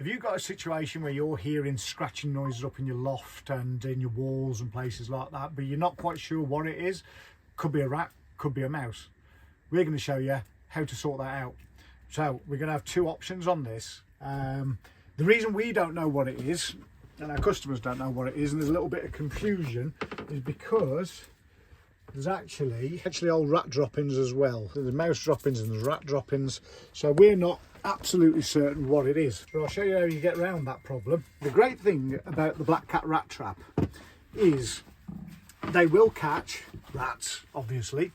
If you've got a situation where you're hearing scratching noises up in your loft and in your walls and places like that, but you're not quite sure what it is, could be a rat, could be a mouse, we're going to show you how to sort that out. So we're going to have two options on this. The reason we don't know what it is, and our customers don't know what it is, and there's a little bit of confusion, is because there's actually old rat droppings as well. There's mouse droppings and there's rat droppings, so we're not absolutely certain what it is. So I'll show you how you get around that problem. The great thing about the black cat rat trap is they will catch rats, obviously,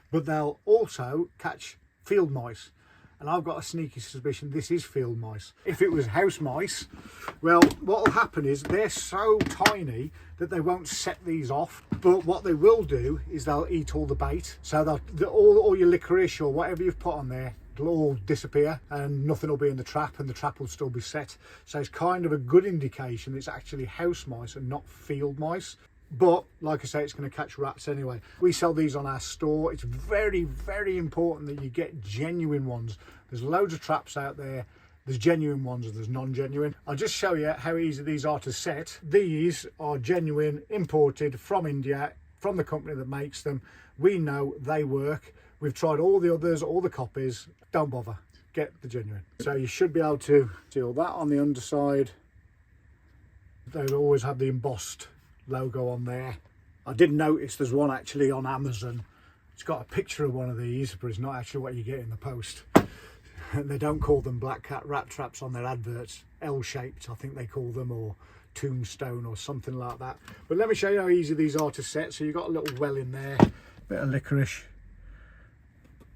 but they'll also catch field mice. And I've got a sneaky suspicion this is field mice. If it was house mice, well, what will happen is they're so tiny that they won't set these off. But what they will do is they'll eat all the bait. So all your licorice or whatever you've put on there, it'll all disappear and nothing will be in the trap, and the trap will still be set. So it's kind of a good indication it's actually house mice and not field mice. But like I say, it's going to catch rats anyway. We sell these on our store. It's very, very important that you get genuine ones. There's loads of traps out there. There's genuine ones and there's non-genuine. I'll just show you how easy these are to set. These are genuine, imported from India, from the company that makes them. We know they work. We've tried all the others, all the copies. Don't bother, get the genuine. So you should be able to seal that on the underside. They'll always have the embossed logo on there. I did notice there's one actually on Amazon. It's got a picture of one of these, but it's not actually what you get in the post. And they don't call them black cat rat traps on their adverts. L-shaped, I think they call them, or tombstone or something like that. But let me show you how easy these are to set. So you've got a little well in there, bit of licorice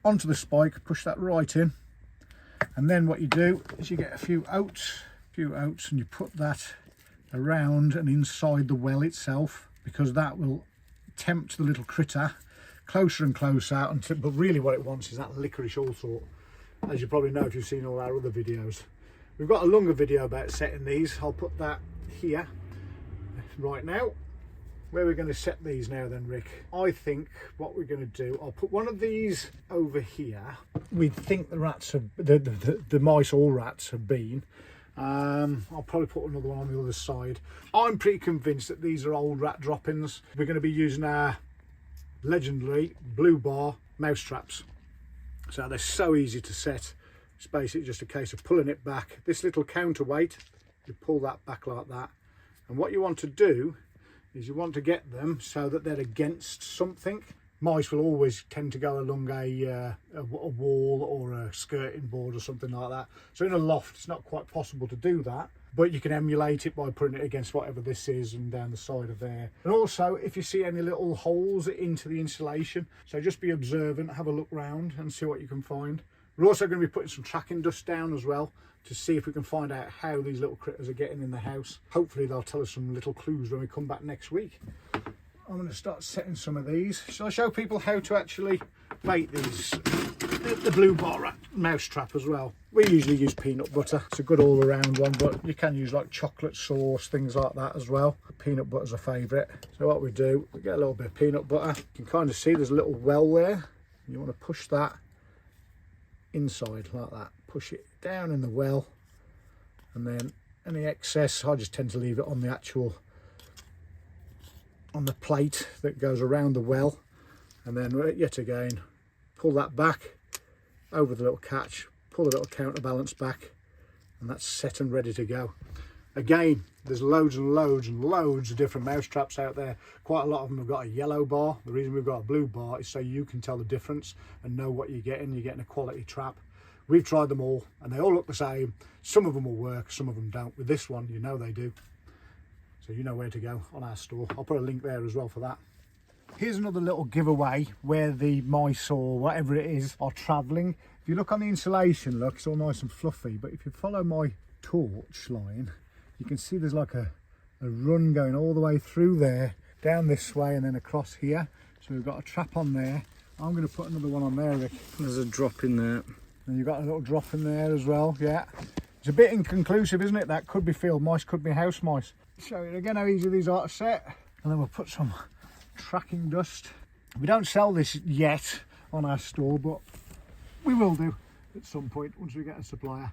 onto the spike, push that right in, and then what you do is you get a few oats, and you put that around and inside the well itself, because that will tempt the little critter closer and closer until, but really what it wants is that licorice all sort, as you probably know if you've seen all our other videos. We've got a longer video about setting these. I'll put that here right now. Where we're going to set these now then, Rick, I think what we're going to do, I'll put one of these over here. We think the rats have, the mice or rats have been. I'll probably put another one on the other side. I'm pretty convinced that these are old rat droppings. We're going to be using our legendary blue bar mouse traps. So they're so easy to set. It's basically just a case of pulling it back. This little counterweight, you pull that back like that. And what you want to do is you want to get them so that they're against something. Mice will always tend to go along a wall or a skirting board or something like that. So in a loft, it's not quite possible to do that, but you can emulate it by putting it against whatever this is and down the side of there. And also, if you see any little holes into the insulation, so just be observant, have a look round and see what you can find. We're also going to be putting some tracking dust down as well to see if we can find out how these little critters are getting in the house. Hopefully they'll tell us some little clues when we come back next week. I'm going to start setting some of these. Shall I show people how to actually bait these? The blue bar mouse trap as well. We usually use peanut butter. It's a good all-around one, but you can use like chocolate sauce, things like that as well. Peanut butter's a favourite. So what we do, we get a little bit of peanut butter. You can kind of see there's a little well there. You want to push that inside like that. Push it down in the well, and then any excess, I just tend to leave it on the actual, on the plate that goes around the well, and then yet again pull that back over the little catch, pull the little counterbalance back, and that's set and ready to go. Again, there's loads and loads and loads of different mouse traps out there. Quite a lot of them have got a yellow bar. The reason we've got a blue bar is so you can tell the difference and know what you're getting. You're getting a quality trap. We've tried them all and they all look the same. Some of them will work, some of them don't. With this one, you know they do. So you know where to go on our store. I'll put a link there as well for that. Here's another little giveaway where the mice or whatever it is are travelling. If you look on the insulation, look, it's all nice and fluffy. But if you follow my torch line, you can see there's like a run going all the way through there, down this way and then across here. So we've got a trap on there. I'm going to put another one on there, Rick. There's a drop in there. And you've got a little drop in there as well, yeah. It's a bit inconclusive, isn't it? That could be field mice, could be house mice. Show you again how easy these are to set. And then we'll put some tracking dust. We don't sell this yet on our store, but we will do at some point once we get a supplier.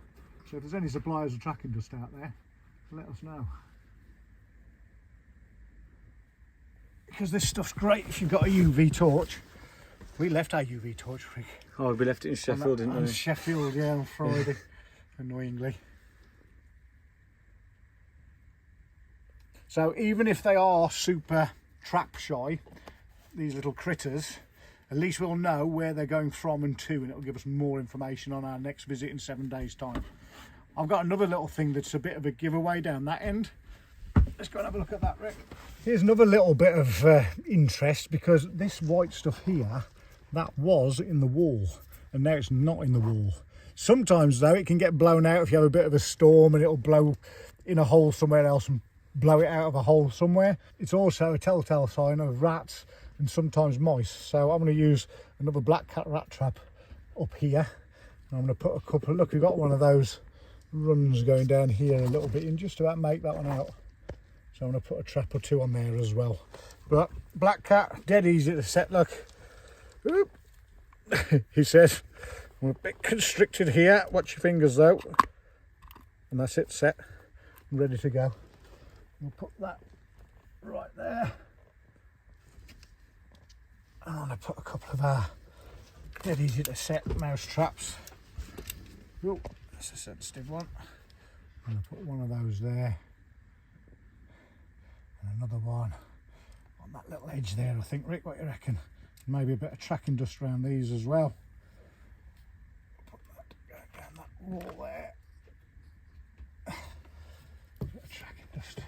So if there's any suppliers of tracking dust out there, let us know. Because this stuff's great if you've got a UV torch. We left our UV torch, Rick. Oh, we left it in Sheffield, didn't we? In Sheffield, yeah, on Friday, annoyingly. So even if they are super trap shy, these little critters, at least we'll know where they're going from and to, and it'll give us more information on our next visit in 7 days' time. I've got another little thing that's a bit of a giveaway down that end. Let's go and have a look at that, Rick. Here's another little bit of interest, because this white stuff here, that was in the wall, and now it's not in the wall. Sometimes though it can get blown out if you have a bit of a storm, and it'll blow in a hole somewhere else and blow it out of a hole somewhere. It's also a telltale sign of rats and sometimes mice. So I'm going to use another black cat rat trap up here, and I'm going to put a couple, look, we've got one of those runs going down here a little bit, and just about make that one out. So I'm going to put a trap or two on there as well. But black cat, dead easy to set, look. Oop. He says, I'm a bit constricted here, watch your fingers though. And that's it, set, I'm ready to go. We'll put that right there. And I'm going to put a couple of our dead easy to set mouse traps. Oh, that's a sensitive one. I'm going to put one of those there. And another one on that little edge there, I think. Rick, what do you reckon? Maybe a bit of tracking dust around these as well. Put that down that wall there. A bit of tracking dust.